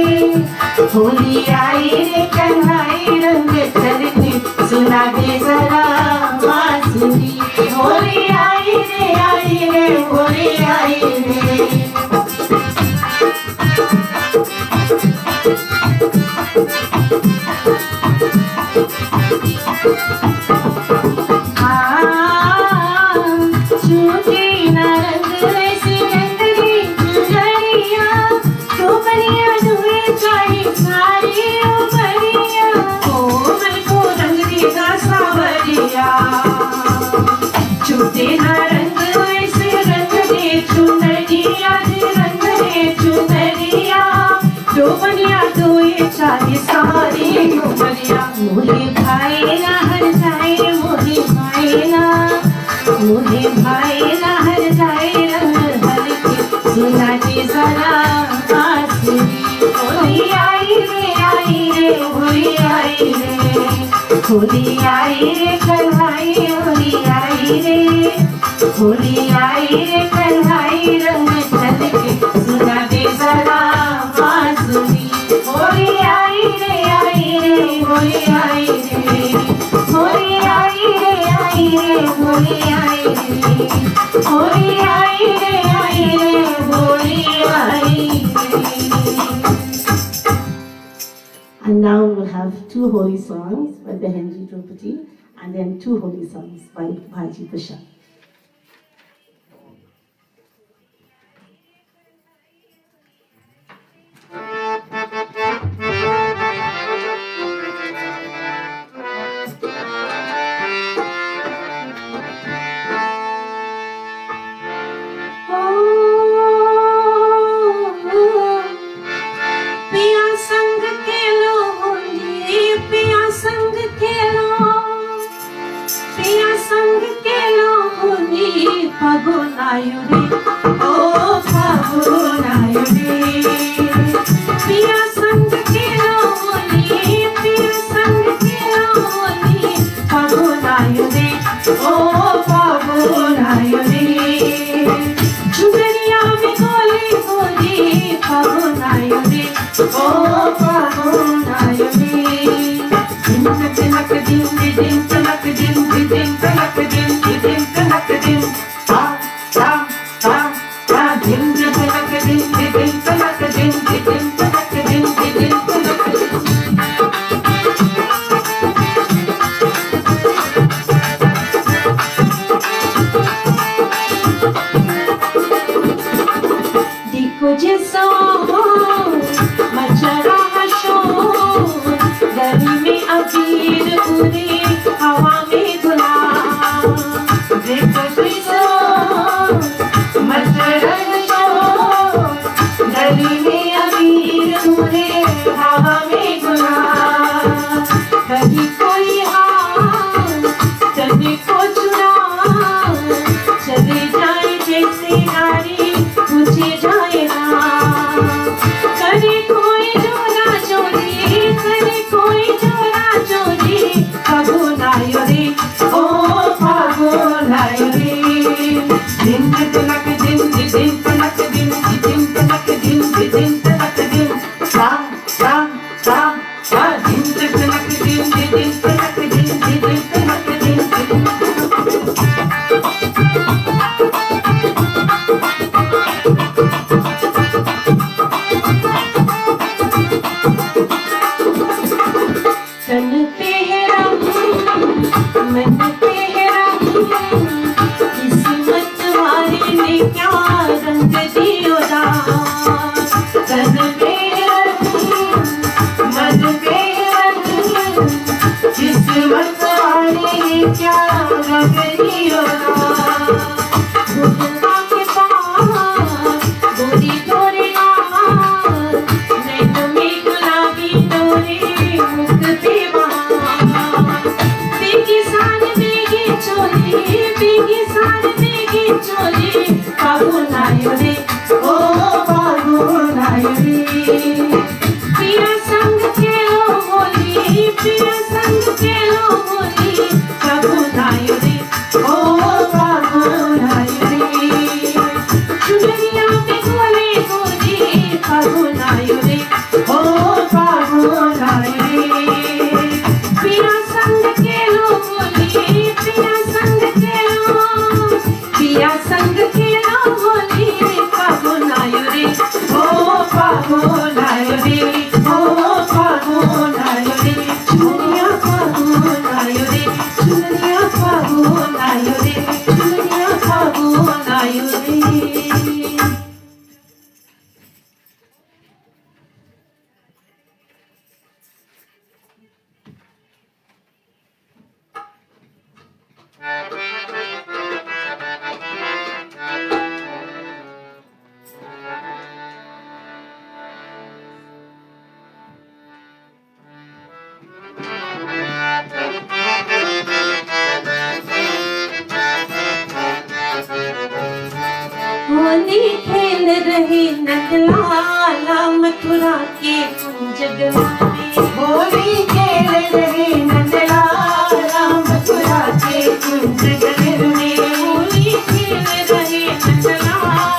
कन्हाई रंग चलते सुना दे जरा बांसुरी होली आई रे होली आई रे छूटे ना रंग ऐसे रंग दे चुनरिया रंग दे चुनरिया डोबनिया दोए चाहे सारे डोबनिया मोहे भाई ना हर जाए मोहे भाई ना हर जाए रंग हर के सुना दे जरा बांसुरी होली आई रे होली आई रे होली आई रे कन्हाई होली आई रे कन्हाई रंग चल के सुना दे जरा बांसुरी होली आई रे होली आई रे होली आई रे होली आई रे होली आई रे होली आई रे And now we'll have two holy songs by Behenji Drupadi and then two holy songs by Bhaji Prashant. Booty चोली बेगी सार बेगी चोली फागुन आयो रे ओ फागुन आयो रे पिया संग खेलो होली पिया संग खेलो होली फागुन आयो रे ओ फागुन आयो रे चुनरिया में गोले गोली फागुन आयो रे ओ फागुन आयो रे पिया संग खेलो होली पिया संग खेलो पिया संग खेलो होली फागुन आयो रे ओ फागुन आयो रे ओ फागुन आयो रे चुनरिया फागुन आयो रे चुनरिया फागुन आयो रे चुनरिया फागुन आयो रे होली खेल रहे नंदलाला मथुरा के कुंज में होली खेल रहे नंदलाला मथुरा के कुंज में होली खेल रहे नंदलाला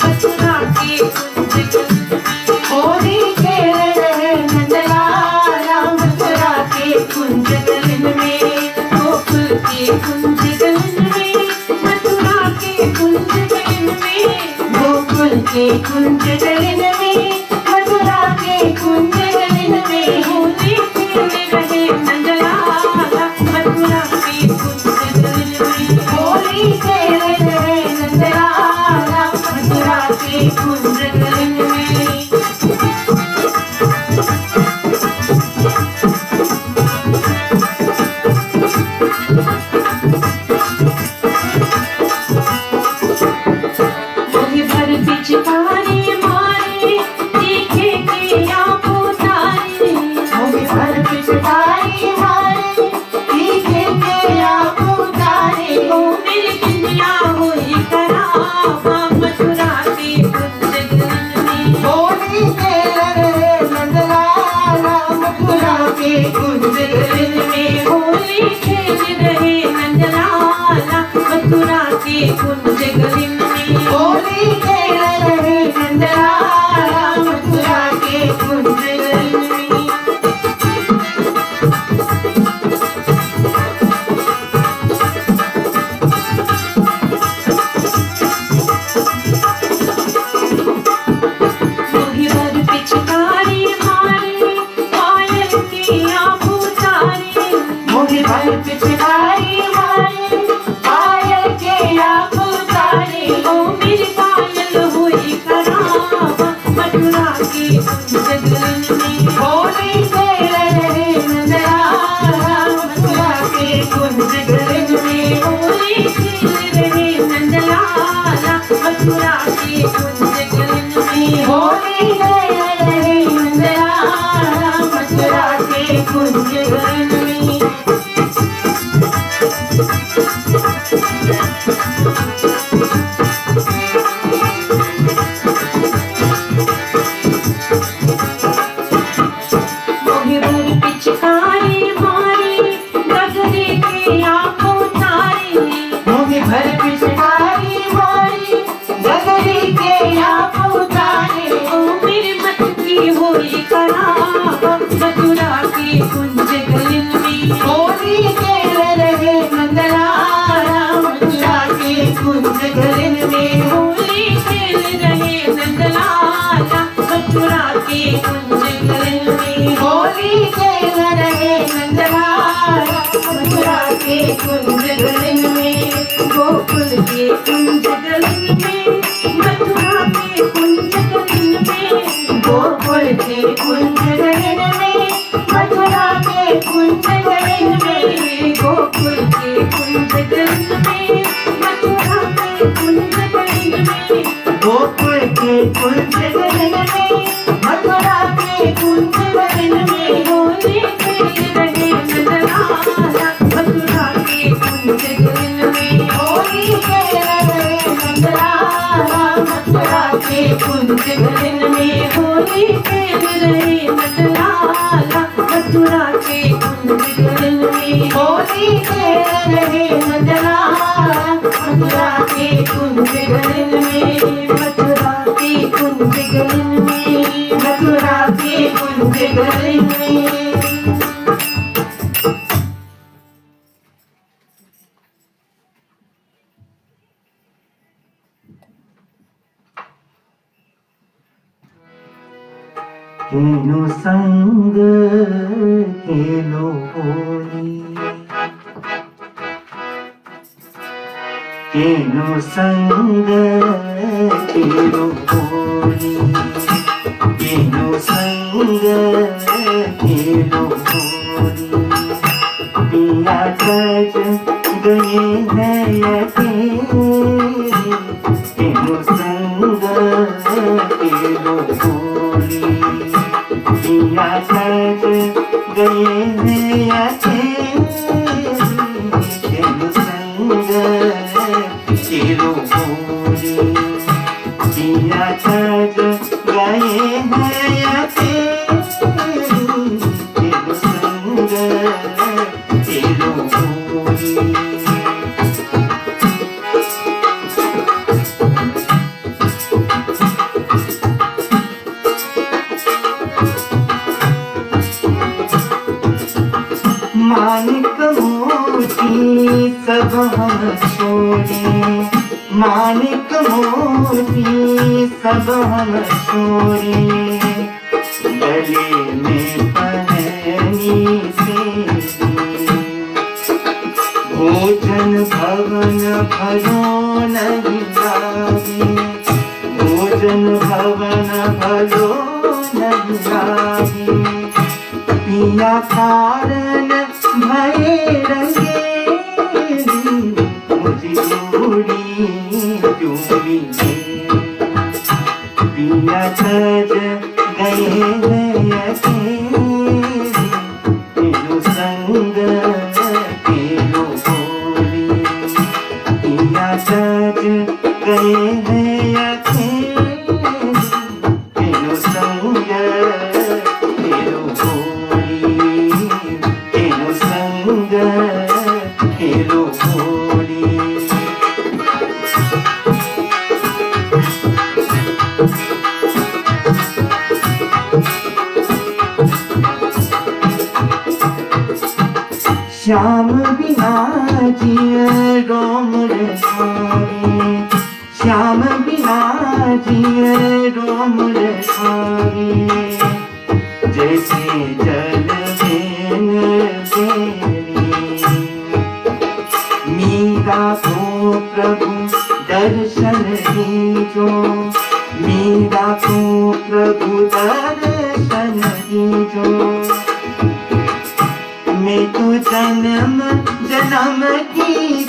मथुरा के कुंज में होली खेल रहे नंदलाला मथुरा के कुंज में गोकुल के कुंज में मथुरा के कुंज गोकुल के कुंज गलन में मथुरा के कुंज गलन में होली खेल रहे नंदलाला मथुरा के कुंज गलन में होली खेल रहे नंदलाला मथुरा के कुंज गलन में पिचकारी मारे तीखे के आप उतारे मोहे भर पिचकारी मारे तीखे के आप उतारे ओ मेरी दुनिया हुई खराब मथुरा के कुंज गलन में होली खेल रहे नंदलाला मथुरा के कुंज गलन में होली खेल रहे नंदलाला मथुरा के कुंज गलन में होली खेल रहे नंदलाला मथुरा के कुंज गलन में मोहे भर पिचकारी मारे पायल के आप उतारे मोहे भर पिचकारी मारे पायल के आप उतारे ओ मेरी पायल हुई खराब मथुरा के कुंज गलन में होली खेल रहे नंदलाला मथुरा के कुंज गलन में होली खेल रहे नंदलाला मथुरा के कुंज गलन में होली खेल रहे नंदलाला मथुरा के कुंज गलन में मोहे भर पिचकारी मारे गगरे के आप उतारे मोहे भर पिचकारी मारे गगरे के आप उतारे ओ मेरे मत की होली खराब मथुरा के कुंज गलन में होली खेल रहे नंदलाला मथुरा के कुंज गलन में होली खेल रहे नंदलाला मथुरा के कुंज गलन में होली खेल रहे नंदलाला मथुरा के कुंज गलन में गोकुल के कुंज गलन में मथुरा के कुंज गलन में गोकुल के कुंज गलन में मथुरा के कुंज गलन में गोकुल के कुंज गलन में मथुरा के कुंज गलन में गोकुल के कुंज गलन में मथुरा के कुंज गलन में होली खेल रहे नंदलाला मथुरा के कुंज गलन कुंज गगन में होली खेल रहे मंडला मथुरा के कुंज गगन में मथुरा के कुंज गगन में मथुरा के कुंज गगन में केनो संग खेलो होली केनो संग खेलो होली केनो संग खेलो होली पिया सज गए हैं अकेले केनो संग खेलो होली पिया सज गए हैं अकेले केनो संग खेलो होली पिया सज गए हैं अकेले केनो संग खेलो होली मानिक मोती सब हम छोड़े मानिक मोती सब हम छोड़े गले में पहनी से भोजन भवन भलो नहीं लागे भोजन भवन भलो नहीं लागे पिया कारण भये रंगे मुझे जोड़ी क्यों मिले पिया सज गए हैं अकेले केनो संग केनो होली पिया सज गए हैं अकेले केनो संग केनो होली केनो संग केनो होली श्याम बिना जिए रोम रखावे श्याम बिना जिए रोम रखावे जैसे जल बेन बेरी मीरा को प्रभु दर्शन दीजो मीरा को प्रभु दर्शन दीजो मैं तो जन्म जन्म की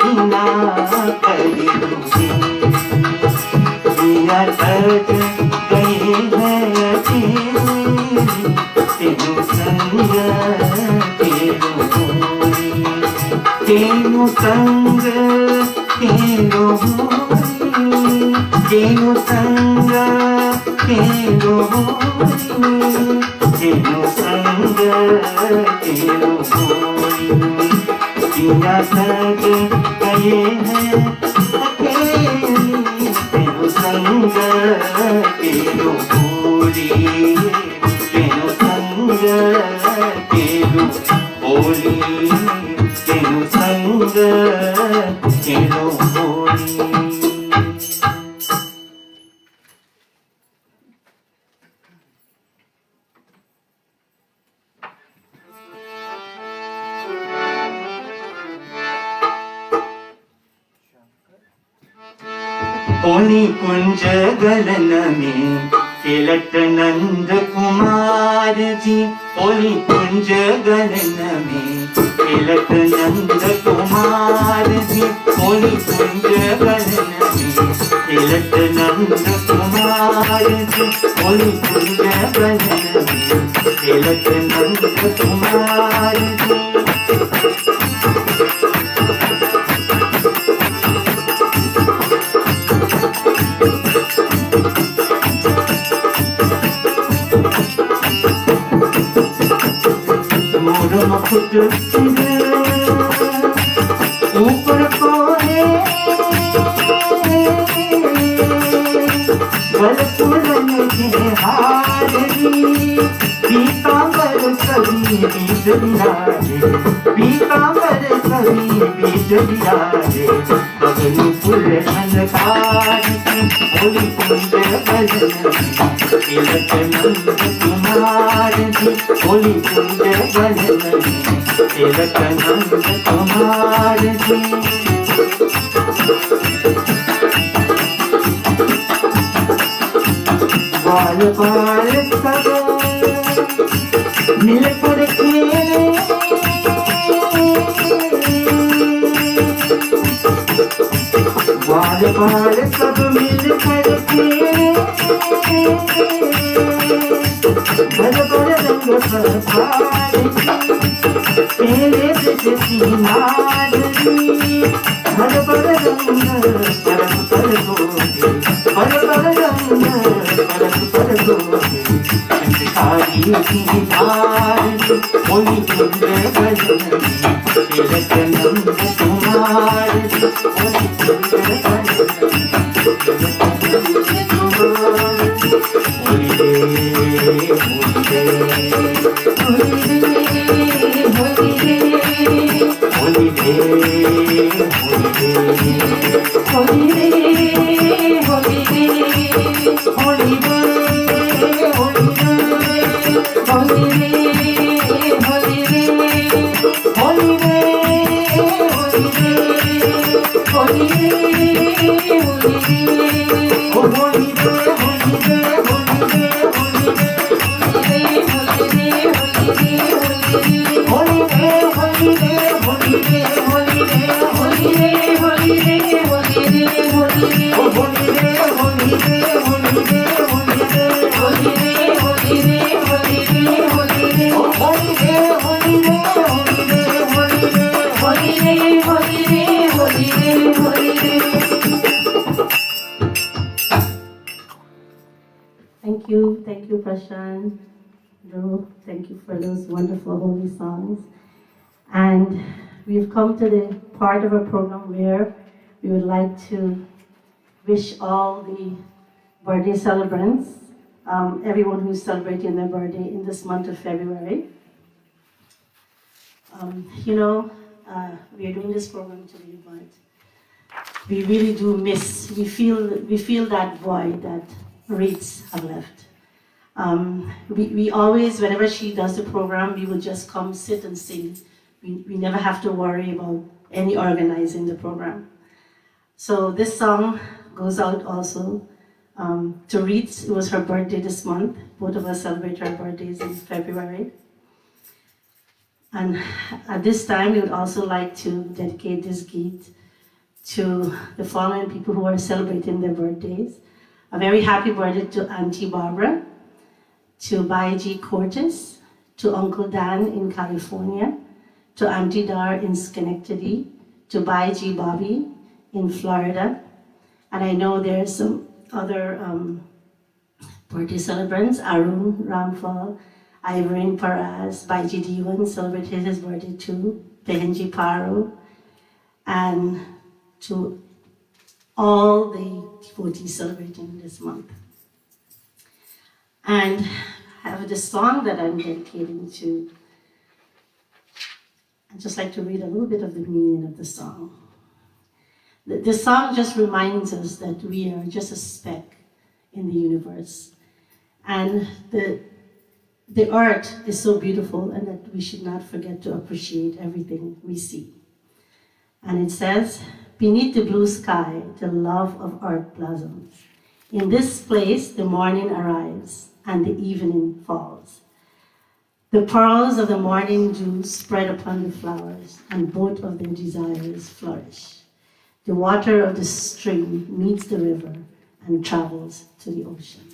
बिना करी दिया सज गए हैं तेनु संग तेनु होली तेनु संग तेनु होली तेनु संग तेनु होली तेनु संग तेनु होली पिया सज गए हैं अकेले तेनु संग तेनु होली तेनु संग तेनु होली तेनु संग तेनु होली होली कुंज गलन में तिलक नंद कुमार जी होली कुंज गलन में तिलक नंद कुमार जी होली कुंज गलन में तिलक नंद कुमार जी होली कुंज गलन में तिलक नंद कुमार जी मुकुट सिर ऊपर को है गल पुरन के हारी पीतांबर सभी बीज बिराजे पीतांबर सभी बीज बिराजे गगन पुर अंधकार होली कुंज भजन तिलक नंद कुमार जी होली कुंज भजन तिलक नंद कुमार जी बाल बाल सब मिल कर खेले बाल बाल सब मिल कर खेले भर भर रंग प्रसाद तेरे दिशती नारी भर भर रंग परस पर गोरे भर भर रंग परस पर गोरे शिकारी की नारी होली कुंज भजन तिलक नंद कुमार होली कुंज भजन तिलक नंद कुमार होली रे होली रे होली रे होली रे होली रे होली रे होली रे होली रे होली रे होली रे होली रे होली रे होली रे Thank you, Prashant, Dhruv. Thank you for those wonderful holy songs. And we've come to the part of our program where we would like to wish all the birthday celebrants, everyone who's celebrating their birthday in this month of February. We are doing this program today, but we really do miss, we feel that void that Reeds have left. We always, whenever she does the program, we would just come, sit and sing. We never have to worry about any organizing the program. So this song goes out also to Reeds. It was her birthday this month. Both of us celebrate our birthdays in February. And at this time, we would also like to dedicate this git to the following people who are celebrating their birthdays. A very happy birthday to Auntie Barbara, to Baiji Cortes, to Uncle Dan in California, to Auntie Dar in Schenectady, to Baiji Bobby in Florida. And I know there's some other birthday celebrants, Arun Ramphal, Ivorin Paraz, Baiji Diwan celebrated his birthday too, Behenji Paro, and to all the devotees celebrating this month. And I have this song that I'm dedicating to. I'd just like to read a little bit of the meaning of the song. The song just reminds us that we are just a speck in the universe. And the art is so beautiful, and that we should not forget to appreciate everything we see. And it says, beneath the blue sky, the love of art blossoms. In this place, the morning arrives and the evening falls. The pearls of the morning dew spread upon the flowers, and both of their desires flourish. The water of the stream meets the river and travels to the ocean.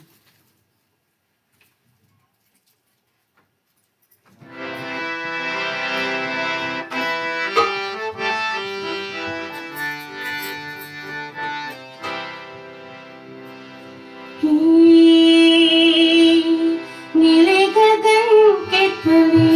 नीले गगन के तले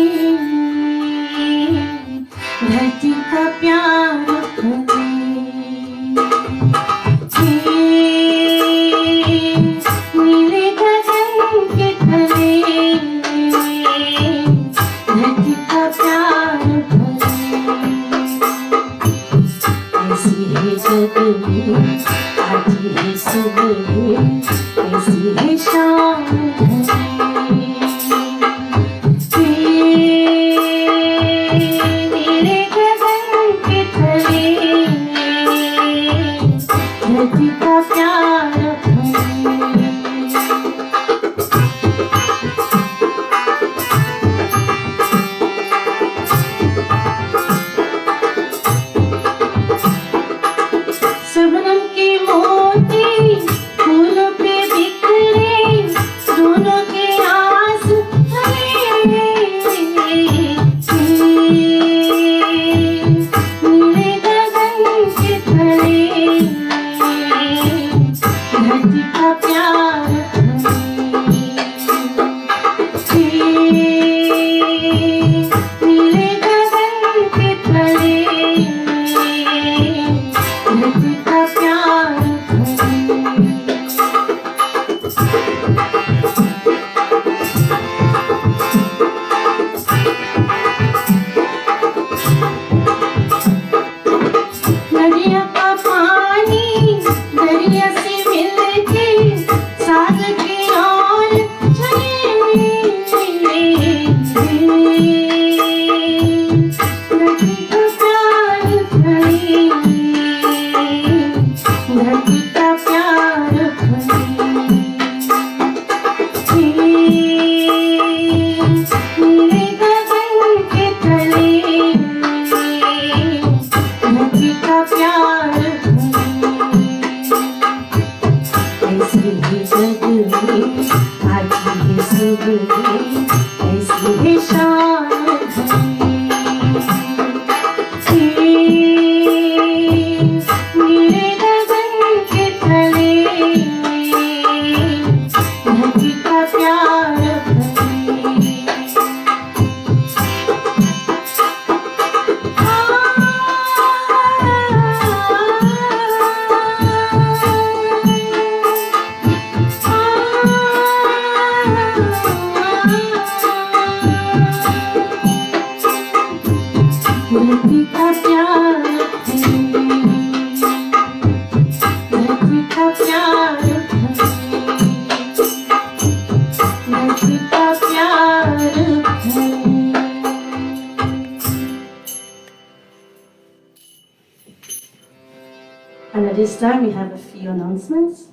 And at this time, we have a few announcements.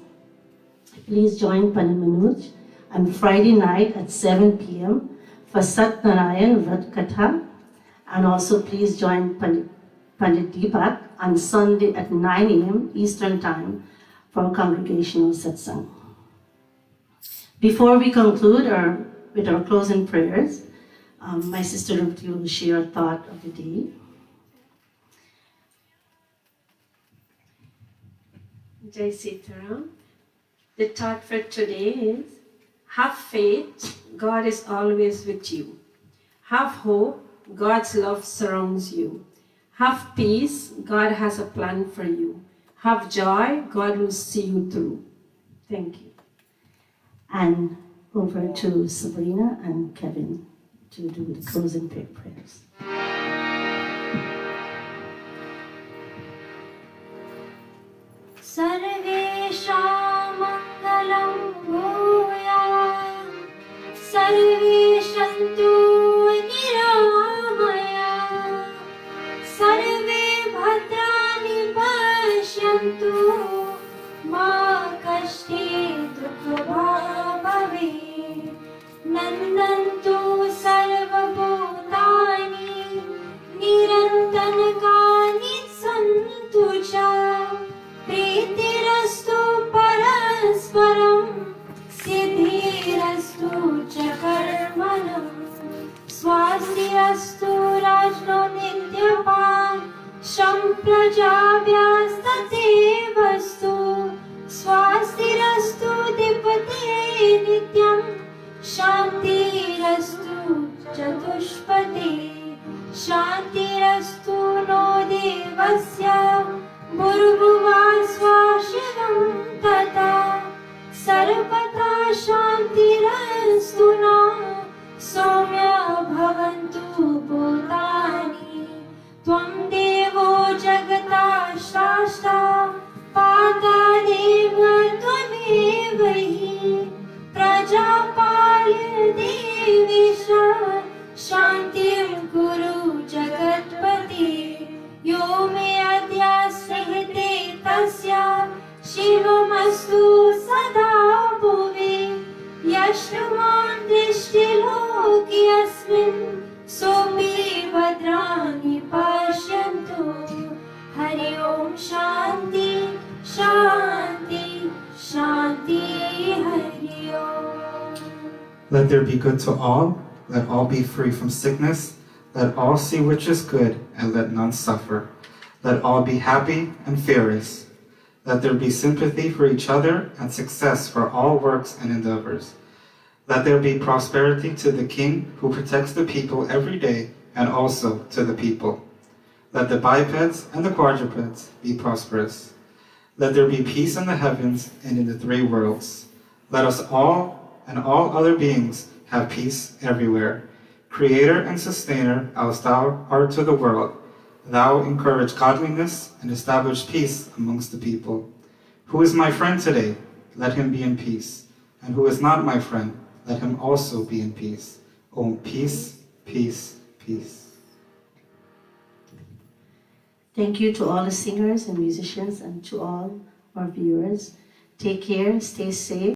Please join Pandit Manoj on Friday night at 7 p.m. for Satnarayan Vrat Katha. And also please join Pandit Deepak on Sunday at 9 a.m. Eastern Time for congregational satsang. Before we conclude with our closing prayers, my sister Rupti will share a thought of the day. Jai Sitaram. The thought for today is, have faith, God is always with you. Have hope, God's love surrounds you. Have peace, God has a plan for you. Have joy, God will see you through. Thank you. And over to Sabrina and Kevin to do the closing prayers. सर्वेषां मङ्गलं भूयात् सर्वे सन्तु निरामयाः सर्वे भद्राणि पश्यन्तु मा कश्चित् दुःखभाग् भवेत् नन्दन्तु सर्वभूतानि निरन्तरकानि सन्तु च प्रीतिरस्तु परस्परं सिद्धिरस्तु च कर्मणः स्वास्तिरस्तु राजनो नित्यपान् सम्प्रजाभ्यास्तदेवस्तु स्वास्तिरस्तु दीपते नित्यं शान्तिरस्तु चतुष्पदे शान्तिरस्तु नो देवस्य भूर्भुवस्सुः शिवं तथा सर्वदा शान्तिरस्तु नः सौम्य भवन्तु भूतानि त्वं देवो जगतः स्रष्टा पातादेव त्वमेव हि प्रजापाल्य देवेश शान्तिं कुरु जगत्पते यो मे अद्य सहते तस्य शिवमस्तु सदा भुवि यस्मान् दृष्टिलोकेऽस्मिन् सोऽपि भद्राणि पश्यन्तु हरि ओम शान्ति शान्ति शान्ति हरि ओम. Let there be good to all, let all be free from sickness, let all see which is good, and let none suffer. Let all be happy and fearless. Let there be sympathy for each other and success for all works and endeavors. Let there be prosperity to the King who protects the people every day and also to the people. Let the bipeds and the quadrupeds be prosperous. Let there be peace in the heavens and in the three worlds. Let us all and all other beings have peace everywhere. Creator and sustainer as thou art to the world, thou encourage godliness and establish peace amongst the people. Who is my friend today? Let him be in peace. And who is not my friend? Let him also be in peace. Oh, peace, peace, peace. Thank you to all the singers and musicians and to all our viewers. Take care, stay safe.